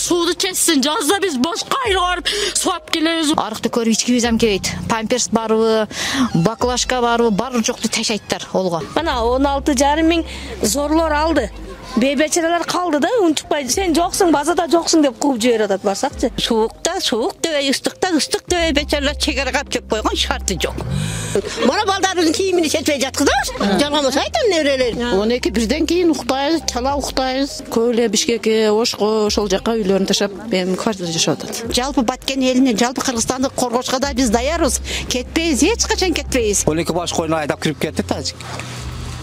суды чечсин. Жазда биз бошко айрып сууап келебиз. Арыкты көрүп ичкибиз эм кебейт. Памперс барбы, баклажка барбы, баары жокту ташайттар олго. Мына 16,5 миң зорлор алды. Бейбечелер калды да, унчукпай сен жоксуң, базада жоксуң деп кууп жиберип атат барсакчы. Суукта суук дебей, ыстыкта ыстык дебей бечелер чегара кап жеп койгон шарты жок. Мына балдардын кийимин сетпей жаткызабыз. Жалгамаса айтам неберелер. 12 бирден кийин уктайбыз, чала уктайбыз. Көп эле Бишкекке, Ошко, ошол жака үйлөрүн ташап, эми квартирада жашап атат. Жалпы Баткен элине, жалпы Кыргызстанды коргошко да биз даярбыз. Кетпейбиз, эч качан кетпейбиз. 12 баш койну айдап кирип кетти тажик.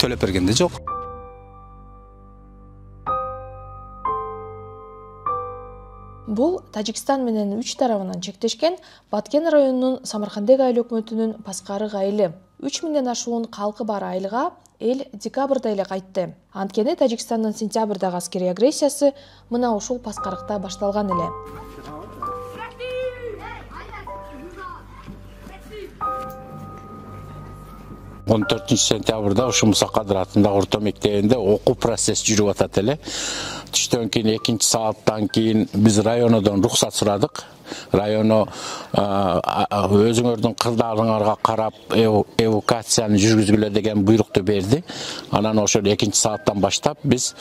Төлөп бергенде жок. Бул Тажикстан менен 3 тарабынан чектешкен Баткен районунун Самаркандек айыл өкмөтүнүн Паскарык айылы. 3000ден ашуун калкы бар айылга эл декабрда эле кайтты. Анткени Тажикстандын сентябрдагы аскерий агрессиясы мына ушул Паскарыкта башталган эле. Он 4 сентябрда ушу Муса Кадыр атындагы орто мектебинде окуу процесси жүрүп атат эле. Түштөн кийин 2 сааттан кийин биз районодон рухсат сурадык. Районо өзүңөрдүн кырдаалыңарга карап эвакуацияны жүргүзгүлө деген буйрукту берди. Анан ошол 2 сааттан баштап биз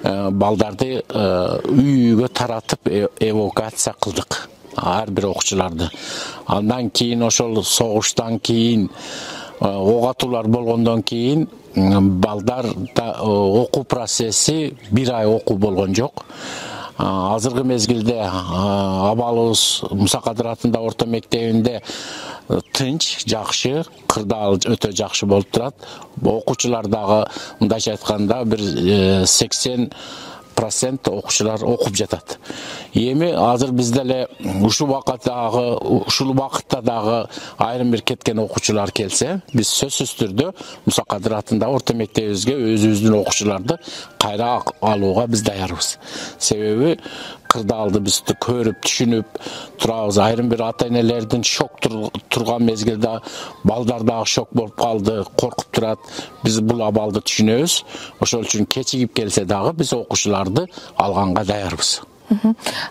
балдарды үйгө таратып эвакуация кылдык. Ар бир окуучуларды. Андан кийин ошол согуштан кийин ок атуулар болгондон кийин балдарда окуу процесси 1 ай окуу болгон жок. Азыркы мезгилде абалыбыз Муса Кадыр атындагы орто мектебинде тынч, жакшы, кырдаал өтө жакшы болуп турат. Окуучулар дагы мындайча айтканда бир 80% окуучулар окуп жатат. Эми азыр бизде эле ушул убакытта дагы айрым бир кеткен окуучулар келсе, биз сөзсүз түрдө Муса Кадыр атындагы орто мектебибизге өзүбүздүн окуучуларды кайра алууга биз даярбыз. Себеби кырдаалды биз көрүп, түшүнүп турабыз. Айрым бир ата-энелердин шок турган мезгилде балдар дагы шок болуп калды, коркуп турат. Биз бул абалды түшүнөбүз. Ошол үчүн кечигип келсе дагы биз окуучуларды алганга даярбыз.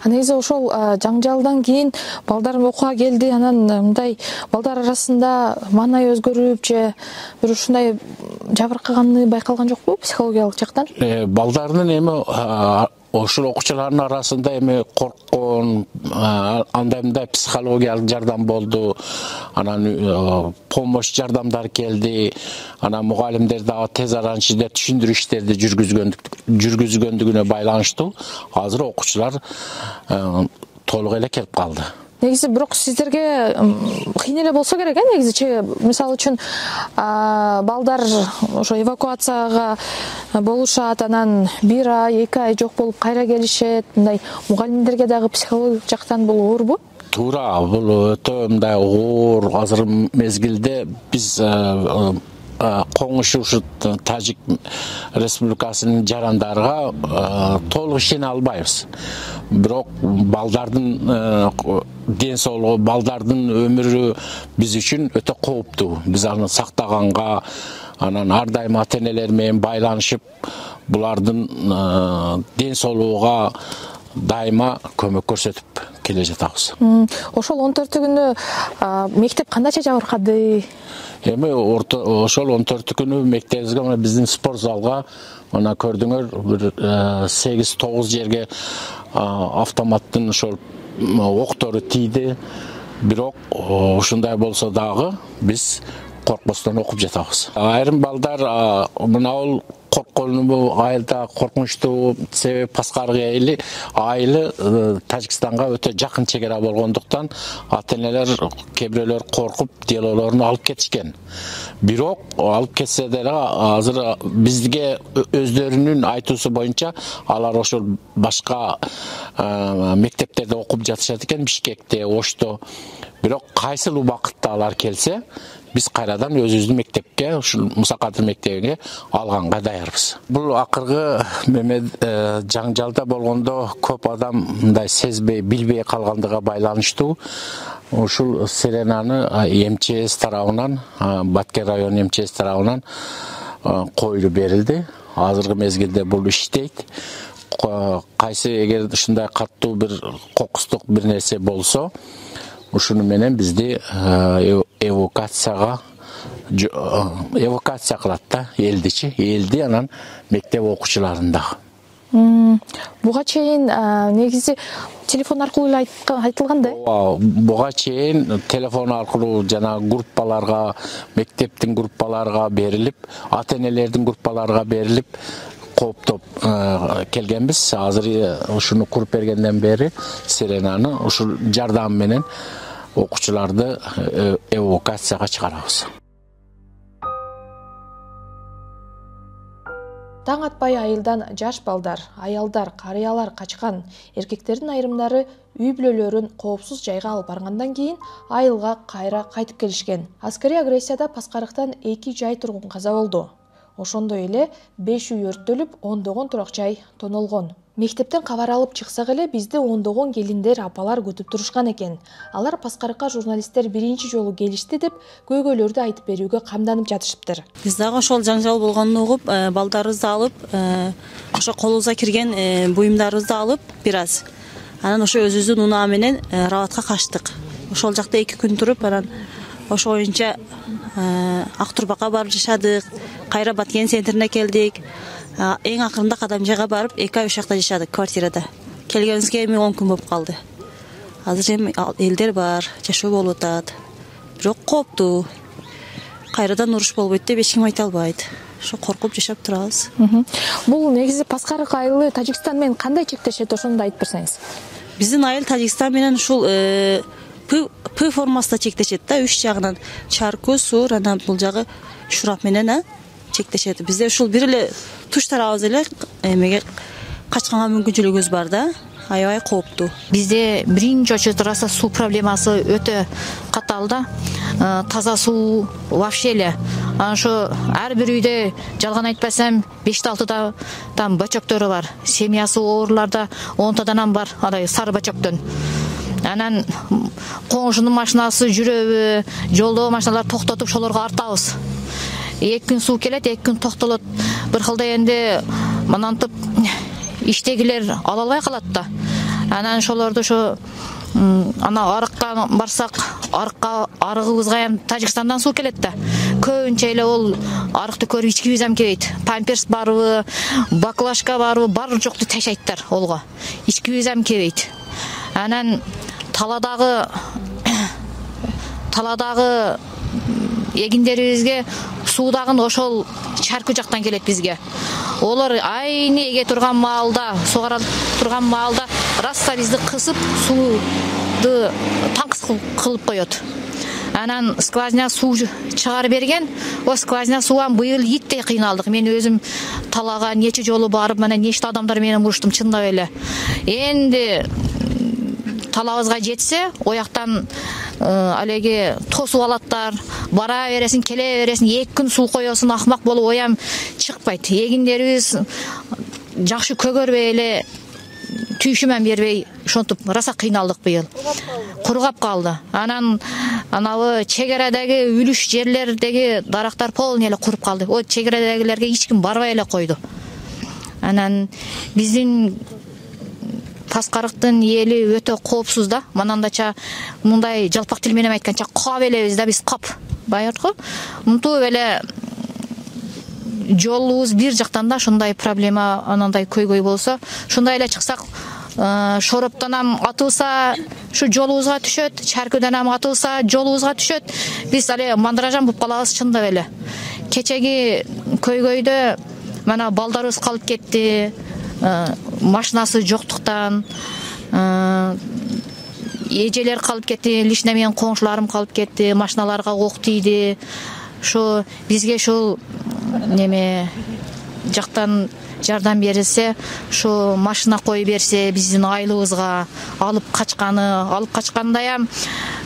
Негизи ошол жаңжалдан кийин балдар окууга келди, анан мындай балдар арасында маанай өзгөрүп же бир ушундай жабыркаганы байкалган жокпу психологиялык жактан? Балдардын эми ошол окуучулардын арасында эми корккон, андай мындай психологиялык жардам болду. Анан помощь жардамдар келди. Анан мугалимдер дагы тез арада ичинде түшүндүрүү иштерди жүргүзгөндүгүнө байланыштуу азыр окуучулар толук эле келип калды. Негизи бирок сиздерге кыйын эле болсо керек, негизичи мисалы үчүн балдар ошо эвакуацияга болушат, анан 1 ай, 2 ай жок болуп кайра келишет. Мындай мугалимдерге дагы психологик жактан бул оорбу? Туура, бул өтө мындай оор. Азыр мезгилде биз коңушу Тажик Республикасынын жарандарга толук ишене албайбыз. Бирок балдардын ден соолугу, балдардын өмүрү биз үчүн өтө кооптуу. Биз аны сактаганга, анан ар дайым ата-энелер менен байланышып, булардын ден соолугуга дайыма көмөк көрсөтүп келе жатабыз. Ошол 14-күнү мектеп кандайча жабыркады? Эми ошол 14-күнү мектебибизге биздин спорт залга мына көрдүңөр бир 8-9 жерге автоматтын ошол октору тийди. Бирок ушундай болсо дагы биз коркпостон окуп жатабыз. Айрым балдар мына корккону айылда коркунучтуу, себеби Паскарык айылы Тажикстанга өтө жакын чегара болгондуктан ата-энелер кээ бирөөлөр коркуп делолорун алып кетишкен. Бирок алып кетсе деле азыр бизге өздөрүнүн айтуусу боюнча алар ошол башка мектептерде окуп жатышат экен, Бишкекте, Ошто. Бирок кайсыл убакытта алар келсе, биз кайрадан өзүбүздүн мектепке, ушул Муса Кадыр мектебине алганга даярбыз. Бул акыркы жаңжалда болгондо көп адам мындай сезбей, билбей калгандыгына байланыштуу. Ушул Селенаны МЧС тарабынан, Баткен району МЧС тарабынан коюлуп берилди. Азыркы мезгилде бул иштейт. кайсы эгер ушундай каттуу бир кокустук бир нерсе болсо, ушуну менен бизди эвакуация кылат да, элди анан мектеп окуучуларын дагы. Буга чейин негизи телефон аркылуу айтылган да? Буга чейин телефон аркылуу жана группаларга, мектептин группаларга берилип, ата-энелердин группаларга берилип кооптоп келгенбиз. Азыр ушуну куруп бергенден бери Сиренаны ушул жардам менен окуучуларды эвакуацияга чыгарабыз. Таң атпай айылдан жаш балдар, аялдар, карыялар качкан. Эркектердин айрымдары үй бүлөлөрүн коопсуз жайга алып баргандан кийин айылга кайра кайтып келишкен. Аскерий агрессияда Паскарыктан 2 жай тургун каза болду. Ошондой эле 5 үй өрттөлүп, ондогон турак жай тонолгон. Мектептен кабар алып чыксак эле бизди ондогон келиндер, апалар күтүп турушкан экен. Алар Паскарыкка журналисттер биринчи жолу келишти деп көйгөйлөрдү айтып берүүгө камданып жатышыптыр. Биз дагы ошол жаңжал болгонун угуп, балдарыбызды алып, ошо колубузга кирген буюмдарыбызды алып, бир аз. Анан ошо өзүбүздүн унаа менен Рабатка качтык. Ошол жакта 2 күн туруп, анан ошо боюнча Ак Турбакка барып жашадык. Кайра Баткен центрине келдик. Эң акырында Кадамжайга барып 2 ай ошакта жашадык квартирада. Келгенибизге эми 10 күн болуп калды. Азыр эми элдер бар, жашоо болуп атат. Бирок кооптуу. Кайрадан уруш болбойт деп эч ким айта албайт. Ошо коркуп жашап турабыз. Бул негизи Паскарык айылы Тажикстан менен кандай чектешет, ошону да айтып берсеңиз. Биздин айыл Тажикстан менен ушул П формасында чектешет да, 3 жагынан Чарку, Сур, анан бул жагы Шурап менен чектешет. Бизде ушул бир эле туш тарабыбыз эле эмеге качканга мүмкүнчүлүгүбүз бар да. Аябай кооптуу. Бизде биринчи очередь раса суу проблемасы өтө катал да. Таза суу вообще эле. Ошо ар бир үйдө жалган айтпасам 5-6 там бачоктору бар. Семьясы оорларда 10тадан бар, адай сары бачоктон. Анан коңшунун машинасы жүрөбү, жолдогу машиналар токтотуп шолорго артабыз. 2 күн суу келет, 2 күн токтолот. Бир кылда энди мынантып иштегилер ала албай калат да. Анан шолорду ошо ана арыкка барсак, арыгыбызга ham Тажикстандан суу келет да. Көбүнчө эле ол арыкты көрүп ичкибиз ham келбейт. Памперс барбы, баклажка барбы, бар жокту ташайттар олго. Ичкибиз ham келбейт. Анан таладагы эгиндерибизге суудагын ошол Чарку жактан келет бизге. Олар айны эге турган маалда, сугара турган маалда раса бизди кысып, сууду танкс кылып коет. Анан скважина суу чыгарып берген, о скважина сууан быйыл иттей кыйналдык. Мен өзүм талага нече жолу барып, мына нече адамдар менен уруштум чындап эле. Энди талабызга жетсе, ояктан алеге тосуп алаттар, бара бересин, келе бересин, 2 күн суу коесун, акмак болуп оям чыкпайт. Эгиндерибиз жакшы көгөрбөй эле түйшүмөн бербей, ошонтуп раса кыйналдык быйыл. Кургап калды. Анан анабы чегарадагы үлүш жерлердеги дарактар полный эле куруп калды. О чегарадагылерге эч ким барбай эле койду. Анан биздин Паскарыктын эли өтө коопсуз да. Манандача мындай жалпак тил менен айтканча кап элебиз да, биз кап. Байыркы. Мынтуу эле жолубуз бир жактан да ушундай проблема, анандай көйгөй болсо, ушундай эле чыксак, Шороптон ham атылса, шу жолубузга түшөт, Чаркудан ham атылса, жолубузга түшөт. Биз але мандыражан болуп калабыз чындап эле. Кечеги көйгөйдө мана балдарыбыз калып кетти. Машинасы жоктуктан, эжелер калып кетти, лично менин коңшуларым калып кетти, машиналарга ок тийди. Ошо бизге ушул неме жактан жардам берилсе, ошо машина коюп берсе, биздин айылыбызга алып качкандай ham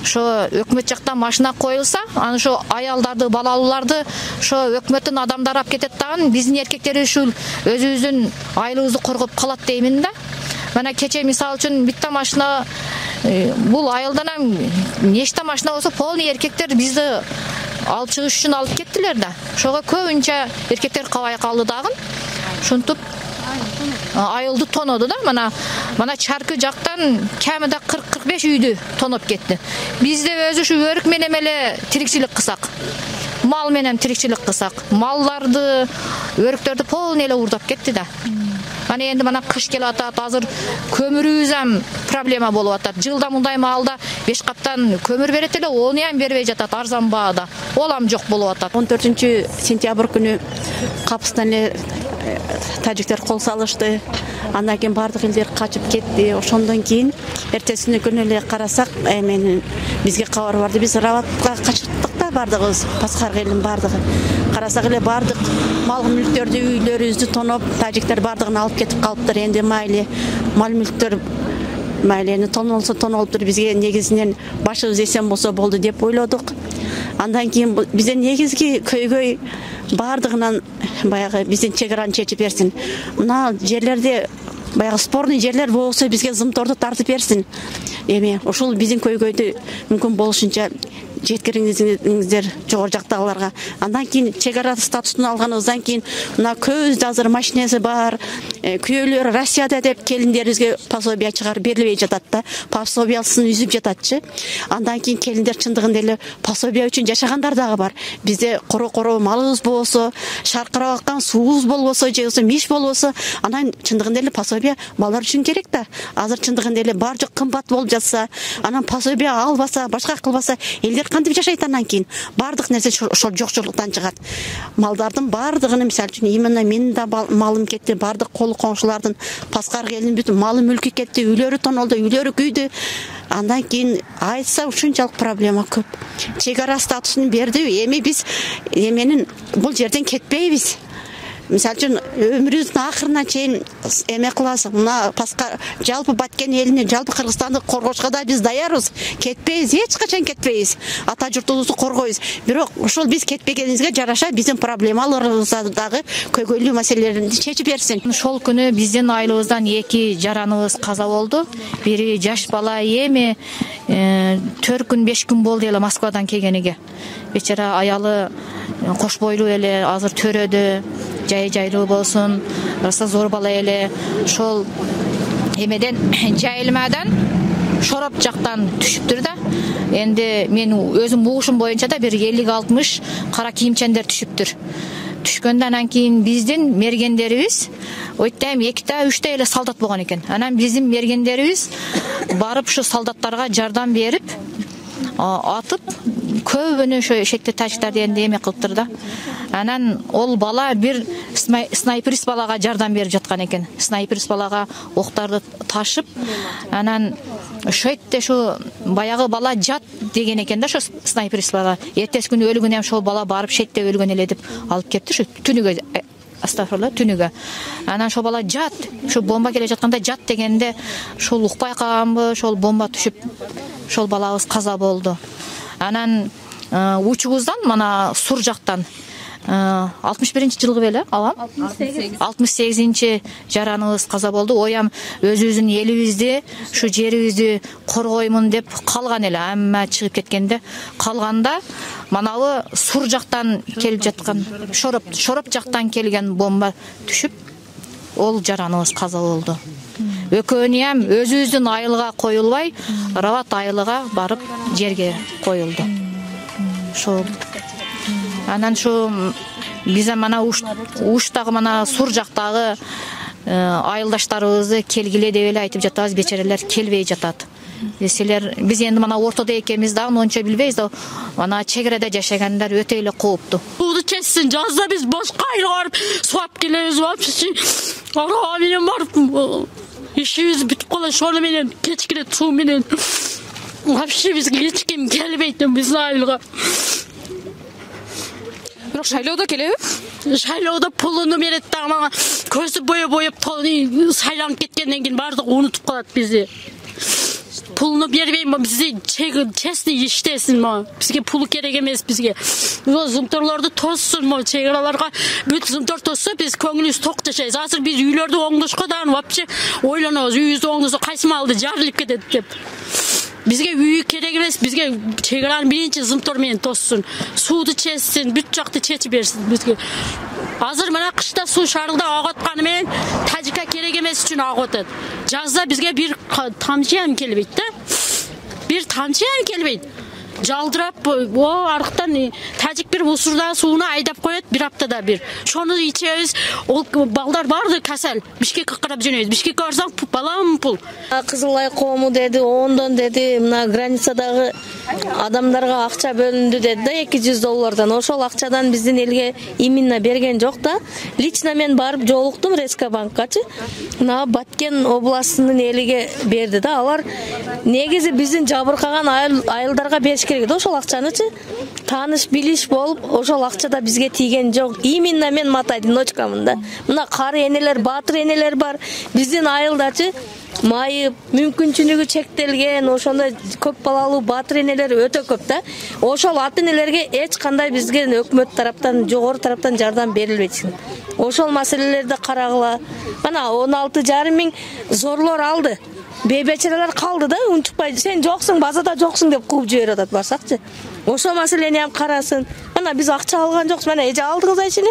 ошо өкмөт жактан машина коюлса, аны ошо аялдарды, балалууларды ошо өкмөттүн адамдары алып кетет дагы, биздин эркектер ушул өзүбүздүн айылыбызды коргоп калат деймин да. Мана кече мисалы үчүн битта машина, бул айылдан ham нечте машина болсо, полный эркектер бизди алып чыгыш үчүн алып кеттилер да. Ошого көбүнчө эркектер кабай калды дагы. Ошентип айылды тоноду да, мана чаркы жактан кемиде 40-45 үйдү тоноп кетти. Бизде өзү ушу өрүк менен эле тирикчилик кылсак, мал менен тирикчилик кылсак, малларды, өрүктөрдү полный эле урдап кетти да. Аны енді мана кыш келип атат, азыр көмүрүбүз ham проблема болуп атат. Жылда мындай маалда 5 каптан көмүр берет эле, оны ham бербей жатат арзан баада. Ол ham жок болуп атат. 14 сентябрь күнү капыстан эле тажиктер кол салышты. Андан кийин бардык элдер качып кетти. Ошондон кийин эртесинин күнү эле карасак, бизге кабар барды. Биз Раватка качтык да бардыгыбыз, Паскар элин бардыгы. Карасак эле бардык мал мүлктөрдү, үйлөрүбүздү тоноп, тажиктер бардыгын алып кетип калыптыр. Энди мал мүлктөр майлени тонолуптур. Бизге негизинен башыбыз эсен болсо болду деп ойлодук. Андан кийин бизде негизги көйгөй бардыгынан баягы биздин чек-араны чечип берсин. Мына жерлерде баягы спорный жерлер болсо бизге зымторду тартып берсин. Ушул биздин көйгөйдү мүмкүн болушунча жеткириңиздер жогору жактагыларга. Андан кийин чек-ара статусун алганыбыздан кийин мына көздө азыр машинеси бар, күйөөлөр Россияда деп келиндерибизге пособие чыгарып берилбей жатат да. Пособиясын үзүп жататчы. Андан кийин келиндер чындыгында эле пособия үчүн жашагандар дагы бар. Бизде коро малыбыз болсо, шаркырап аккан суубуз болбосо, же болсо миш болбосо, анан чындыгында эле пособия балдар үчүн керек да. Азыр чындыгында эле бар жок кымбат болуп жатса, анан пособия албаса, башка кылбаса, элдер кантип жашайт андан кийин? Бардык нерсе ошол жокчулуктан чыгат. Малдардын бардыгын, мисалы үчүн, именно менин да малым кетти, бардык кол коңшулардын, Паскар элинин бүтүн малы мүлкү кетти, үйлөрү тонолду, үйлөрү күйдү. Андан кийин айтса ушунчалык проблема көп. Чек-ара статусун берди, эми биз бул жерден кетпейбиз. Мисалы үчүн өмүрүбүздүн акырына чейин эме кыласыз. Мына Паскар жалпы Баткен элине, жалпы Кыргызстанды коргошко да биз даярбыз. Кетпейбиз, эч качан кетпейбиз. Ата журтубузду коргойбуз. Бирок ушул биз кетпегенибизге жараша биздин проблемаларыбыздагы көйгөйлүү маселелерди чечип берсин. Ошол күнү биздин айылыбыздан 2 жараныбыз каза болду. Бири жаш бала, эми 4 күн 5 күн болду эле Москвадан келгениге. Бечара аялы кош бойлуу эле, азыр төрөдө, жайлуу болсун, раса зор бала эле. Ошол эмеден жайылмадан Шороп жактан түшүптүр да. Энди мен өзүм угушум боюнча да бир 50-60 кара кийимчендер түшүптүр. Түшкөндөн кийин биздин мергендерибиз ойтем 2-3 эле солдат болгон экен. Анан биздин мергендерибиз барып ушу солдаттарга жардам берип, атып көбүнө ошо эшекте тажиктарды энди эме кылыптыр да. Анан ол бала бир снайперист балага жардам берип жаткан экен. Снайперист балага октарды ташып, анан ошойтте шу баягы бала жат деген экен да, ошо снайперист бала. Эртеси күнү өлгөн ошол бала барып шетте өлгөн эле деп алып кетти, шу түнүгө, астагфирулла, түнүгө. Анан ошол бала жат, шу бомба келе жатканда жат дегенде ошол укпай калганбы, ошол бомба түшүп, ошол балабыз каза болду. Анан учубуздан мана Сур жактан 61-жылгы беле алам. 68-ci жараныбыз каза болду. Оям өзүбүздүн элибизди, ушу жерибизди коргоймун деп калган эле. Амма чыгып кеткенде калганда манабы Сур жактан келип жаткан, Шороп жактан келген бомба түшүп, ол жараныбыз каза болду. Экөөнү ham өзүбүздүн айылга коюлбай, Рават айылыга барып жерге коюлду. Ошол. Анан шу бизе мана уштагы мана Сур жактагы айылдаштарыбызды келгиле деп эле айтып жатабыз, бечерелер келбей жатат. Силер биз энди мана ортодо экенбиз да, ончо билбейбиз да. Мана чегереде жашагандар өтө эле кооптуу. Сууду чечсин, жазда биз башка айылга барып сууап келебиз, вообще. Арага менен барып ишибиз бүтүп калат, ошону менен кечкире суу менен. Вообще бизге эч ким келбейт биздин айылга. Бирок шайлоодо келеби? Шайлоодо пулуну берет да, мага көзү боеп сайланып кеткенден кийин бардык унутуп калат бизди. Пулуну бербейм, бизди честный иштесин, бизге пулу керек эмес, бизге. Зымторлорду тоссун, чек-араларга бүт зымтор тосса биз көңүлүбүз ток жашайбыз. Азыр биз үйлөрдү оңдошко дагы вообще ойлонобуз, үйүбүздү оңдосо кайсы малды жарылып кетет деп. Бизге үй керек эмес, бизге чек-араны биринчи зымтор менен тоссун, сууду чечсин, бүт жакты чечип берсин бизге. Азыр мына кышта суу шарылда агытканымен тажикка керек эмес үчүн агып атат. Жазда бизге бир тамчы ham келбейт да. Бир тамчы ham келбейт. Жалдырап, арыктан тажик бир усурда сууну айдап коет бир аптада бир. Шону ичебиз, ол балдар барды касал. Бишкекке карап жөнөйбүз. Бишкекке барсаң балам пул. Кызылай коому деди, ондон деди, мына границадагы адамдарга акча бөлүндү деди да, $200. Ошол акчадан биздин элге именно берген жок да. Лично мен барып жолуктум Рескобанккачы. Мына Баткен областынын элиге берди да. Алар негизи биздин жабыркаган айылдарга бериш керек да ошол акчанычы. Тааныш билиш болуп, ошол акчада бизге тийген жок. Именно мен мата одиночкамын да. Мына кары энелер, баатыр энелер бар. Биздин айылдачы майып, мүмкүнчүлүгү чектелген, ошондой көп балалуу баатыр энелер өтө көп да. Ошол ата энелерге эч кандай бизге өкмөт тараптан, жогору тараптан жардам берилбейт. Ошол маселелерди карагыла. Мына 16,5 миң зорлор алды. Бейбечелер калды да, унутпай, сен жоксуң, базада жоксуң деп кууп жиберип атат барсакчы. Ошол маселени ham карасын. Мына биз акча алган жокпуз. Мына эже алдыңыз айчыны.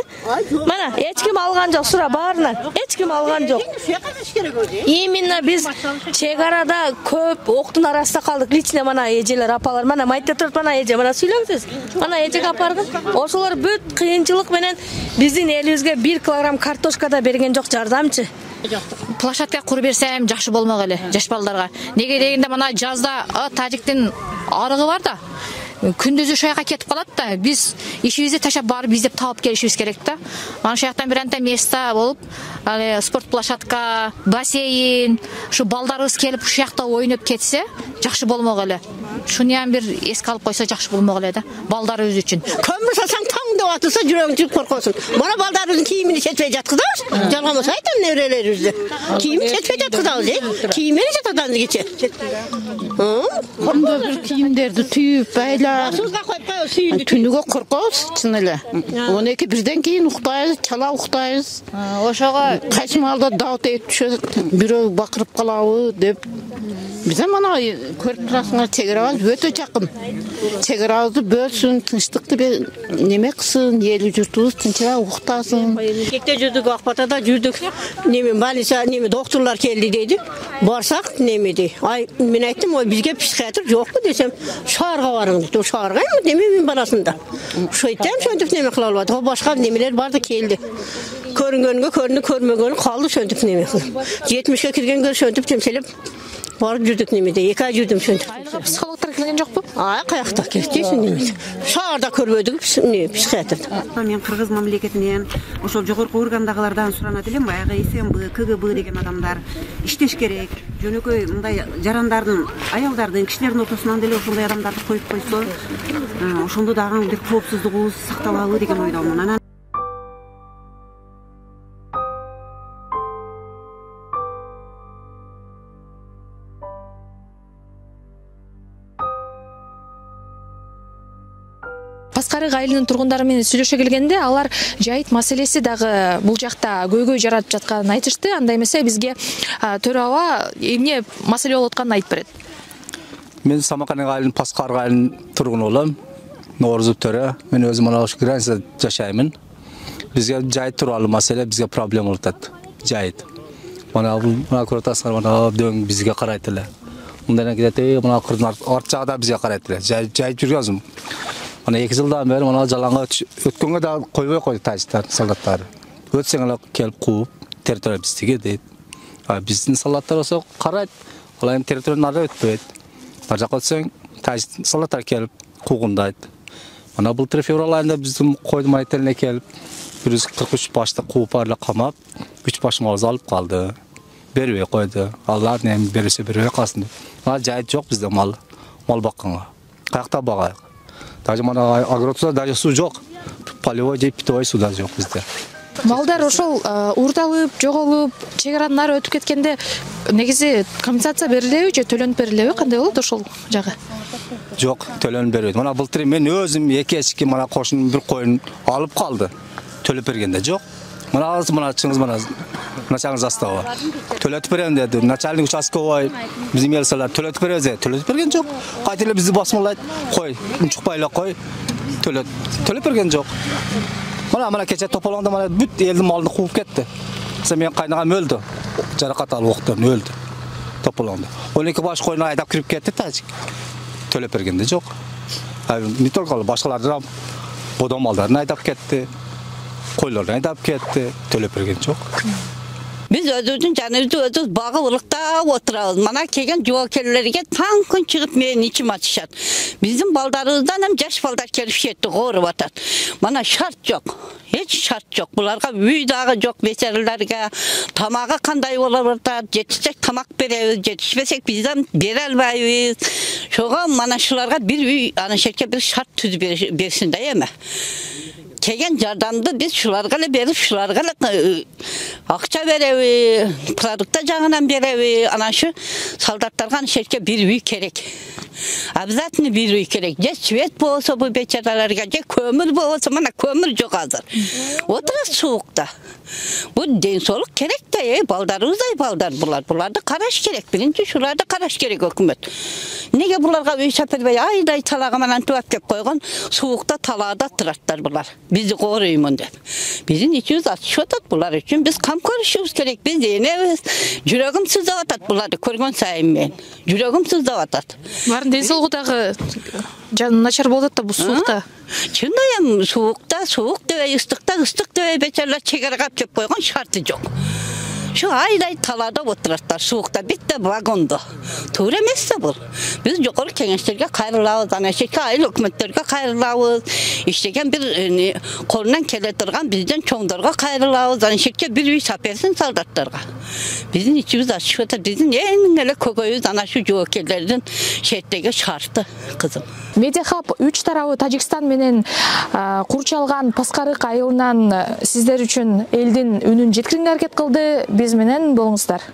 Мына эч ким алган жок, сура баарынан. Эч ким алган жок. Именно биз чек арада көп октун арасында калдык. Лично мына эжелер, апалар, мына майтта турат, мына эже, мына сүйлөңсүз. Мына эжеге апардым. Ошолор бүт кыйынчылык менен биздин элибизге 1 килограмм картошка да берген жок жардамчы. Площадка куруп берсем жакшы болмок эле жаш балдарга. Неге дегенде мына жазда тажиктин арыгы бар да. Күндүзү ошол жака кетип калат да. Биз ишибизди таштап барып издеп таап келишибиз керек да. Ана ошол жактан бир анта места болуп, спорт площадка, бассейн, ушу балдарыбыз келип ушул жакта ойноп кетсе, жакшы болмок эле. Шуну ham бир эске алып койсо жакшы болмок эле да, балдарыбыз үчүн. Көмүр сасаң таң деп атылса жүрөгүң жүрүп коркосуң. Мына балдарыбыздын кийимини четпей жаткызабыз. Жалган болсо айтам неберелерибизди. Кийимин четпей жаткызабыз, кийимини жатат кече. Комдо бир кийимдерди түйүп, байлап, түнүгө коркобуз, чын эле. 12 бирден кийин уктайбыз, чала уктайбыз. Ошого кайсы маалда дагыт этип түшөт, бирөө бакырып калабы деп. Бизе мына көрүп турасыңар, чек арабыз өтө жакын. Чек арабызды бөлсүн, тынчтыкты неме кылсын, эл журтубуз тынчыраак уктасын. Кекте жүрдүк, Акбатада жүрдүк. Неме больница, неме доктурлар келди дейди. Барсак немеди. Ай, мен айттым, ой бизге психиатр жокпу десем, шаарга барың деп. Шаарга эми неме мен барасында. Шойтем, шөнтүп неме кыла албады. О башка немелер барды келди. Көрүнгөнгө көрүндү, көрмөгөнү калды шөнтүп неме кылып. 70ке киргенге шөнтүп темселеп барып жүрдүк немеде. 2 ай жүрдүм шөнтүп. Психологтор келген жокпу? Каякта келдисиң немеде. Шаарда көрбөдүк психиатр. Мен Кыргыз мамлекетинен ошол жогорку органдагылардан суранат элем, баягы СМБ, КГБ деген адамдар иштеш керек. Жөнөкөй мындай жарандардын, аялдардын, кишилердин ортосунан деле ошондой адамдарды коюп койсо, ошондо дагы бир коопсуздугубуз сакталалы деген ойдомун. Паскарык айылынын тургундары менен сүйлөшө келгенде алар жайыт маселеси дагы бул жакта көйгөй жаратып жатканын айтышты. Андай эмесе бизге төрага эмне маселе болуп атканын айтып берет. Мен Самарканд айылынын Паскарык айылынын тургуну болом. Норозов төрө. Мен өзүм мына ошол границада жашаймын. Бизге жайыт тууралуу маселе, бизге проблема болуп атат. Жайыт. Мына көрүп атасыңар, мына дөң бизге карайт эле. Мындан кетет, мына кырдын арт жагда бизге карайт эле. Жайыт жүргөзүм. Мына 2 жылдан бери мына жалаңга өткөнгө да койбой койду тажиктар, солдаттар. Өтсең эле келип кууп, территория биздиги дейт. Биздин солдаттар болсо карайт, алар эми территорияны ары өтпөйт. Ар жака өтсөң, тажик солдаттар келип куугундайт. Мына былтыр февраль айында биздин койдун майытелине келип 143 башты кууп ары камап, 3 башыңызды алып калды. Бербей койду. Алар эми берсе бербей калсын деп. Мына жайыт жок бизде мал бакканга. Каякта багайык. Даже мана огородда даже суу жок. Полевой же питьевой суу да жок бизде. Малдар ошол уурдалып, жоголуп, чек арадан ары өтүп кеткенде негизи компенсация берилеби же төлөнүп берилеби? Кандай болот ошол жагы? Жок, төлөнүп бербейт. Мана былтыр мен өзүм 2 эчки мана кошун бир коюн алып калды. Төлөп бергенде жок. Мана чыңыз мана чаңыз застава. Төлөтүп берем деди. Начальник участковой биздин милициялар төлөтүп беребиз деп. Төлөтүп берген жок. Кайта эле бизди басмалайт. Кой, унчукпай эле кой. Төлөп берген жок. Mana kecha to'polonda mana бүт elning molini quvib ketdi. Men qaynagam o'ldi. Jarohat olib o'qdan o'ldi. To'polonda. 12 bosh qo'yni haydab kirib ketdi tajik. To'lab berganda yo'q. Ne только boshqalardan bodom mollarni haydab ketdi. Qo'ylarni haydab ketdi. To'lab bergan yo'q. Biz özümüzün canımızı özümüz bağı ılıkta oturağız. Bana kegen jokerlerge tan gün çıkıp men içim açışat. Bizim baldarımızdan hem yaş baldar kelip şetti qorup atat. Bana şart yok. Hiç şart yok. Bularga üy dağı yok beçerilerge. Tamağı kanday olur da yetişecek tamak beremiz. Yetişmesek bizden berelmeyiz. Şoğa mana şularga bir üy ana şerke bir şart tüz bersin deyeme. Kegen yardımda biz şularga berip şularga akça verevi, produkta jağınan verevi, ana şu soldatlarga şerke bir üy kerek. Обязательно bir üy kerek. Je svet bolsa bu beçeralarga, je kömür bolsa mana kömür yok hazır. Otura soğukta. Bu densoluk kerek de baldarımızday baldar bular. Bularda karaş kerek. Birinci şularda karaş kerek hükümet. Nege bularga üy seferbey ayday talağa manan tuvap kep koygan soğukta talada tıratlar bular. Bizi koruyumun dep. Bizim içimiz açışatat bular için. Biz kam karışıyoruz kerek. Biz yenemiz. Yüreğim sızdavat bulardı. Körgön sayın ben. Yüreğim sızdavat. Барын денсаулығы дағы начар болады да бұл суықта. Шындайым суықта, суық дөй, ыстық дөй бечерлер чегерғап кеп қойған шарты жоқ. Şu ayday talada oturarlar soğukta bitti vagonda. Tuğra emesse bu. Biz yukarı kengeçlerge kayrılağız, anaşeki aile hükümetlerge kayrılağız. İşteken bir kolundan keletirgen bizden çoğunlarga kayrılağız, anaşeki bir üy sapersin saldatlarga. Bizim içimiz açıkta, bizim en ele kogoyuz anaşı jokerlerden şetteki şartı kızım. Медиахаб 3 тарабы Тажикстан менен курчалган Паскарык айылынан сиздер үчүн элдин үнүн жеткирүүгө аракет кылды. Биз менен болуңуздар.